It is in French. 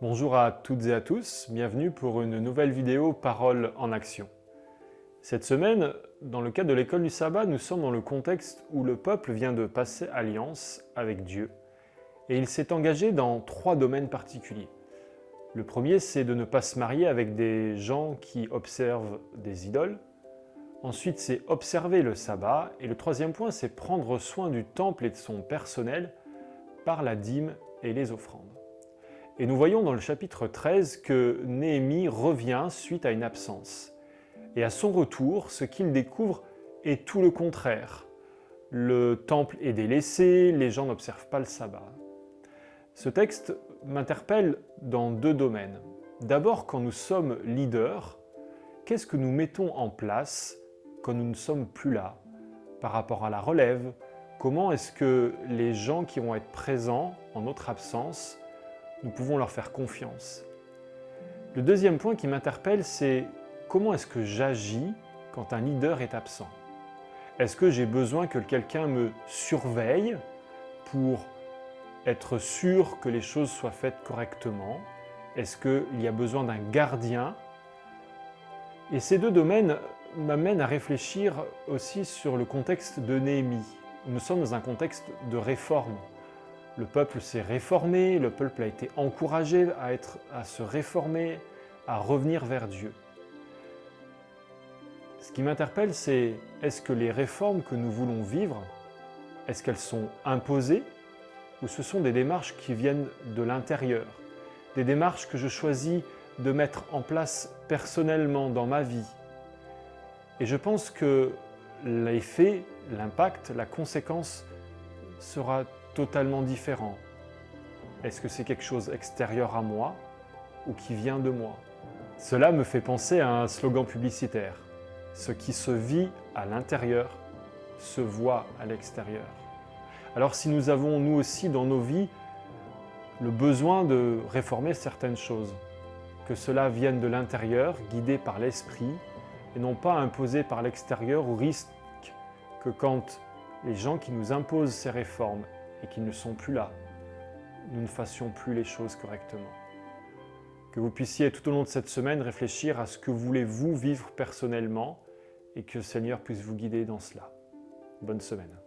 Bonjour à toutes et à tous, bienvenue pour une nouvelle vidéo Parole en action. Cette semaine, dans le cadre de l'école du sabbat, nous sommes dans le contexte où le peuple vient de passer alliance avec Dieu et il s'est engagé dans 3 domaines particuliers. Le premier, c'est de ne pas se marier avec des gens qui observent des idoles. Ensuite, c'est observer le sabbat. Et le troisième point, c'est prendre soin du temple et de son personnel par la dîme et les offrandes. Et nous voyons dans le chapitre 13 que Néhémie revient suite à une absence. Et à son retour, ce qu'il découvre est tout le contraire. Le temple est délaissé, les gens n'observent pas le sabbat. Ce texte m'interpelle dans 2 domaines. D'abord, quand nous sommes leaders, qu'est-ce que nous mettons en place quand nous ne sommes plus là par rapport à la relève? Comment est-ce que les gens qui vont être présents en notre absence, nous pouvons leur faire confiance? Le deuxième point qui m'interpelle, c'est comment est-ce que j'agis quand un leader est absent? Est-ce que j'ai besoin que quelqu'un me surveille pour être sûr que les choses soient faites correctement? Est-ce qu'il y a besoin d'un gardien? Et ces 2 domaines m'amènent à réfléchir aussi sur le contexte de Néhémie. Nous sommes dans un contexte de réforme. Le peuple s'est réformé, le peuple a été encouragé à se réformer, à revenir vers Dieu. Ce qui m'interpelle, c'est est-ce que les réformes que nous voulons vivre, est-ce qu'elles sont imposées ou ce sont des démarches qui viennent de l'intérieur, des démarches que je choisis de mettre en place personnellement dans ma vie? Et je pense que l'effet, l'impact, la conséquence sera totalement différent. Est-ce que c'est quelque chose extérieur à moi ou qui vient de moi? Cela me fait penser à un slogan publicitaire. Ce qui se vit à l'intérieur se voit à l'extérieur. Alors si nous avons nous aussi dans nos vies le besoin de réformer certaines choses, que cela vienne de l'intérieur, guidé par l'esprit, et non pas imposé par l'extérieur, au risque que quand les gens qui nous imposent ces réformes et qui ne sont plus là, nous ne fassions plus les choses correctement. Que vous puissiez tout au long de cette semaine réfléchir à ce que voulez-vous vivre personnellement et que le Seigneur puisse vous guider dans cela. Bonne semaine.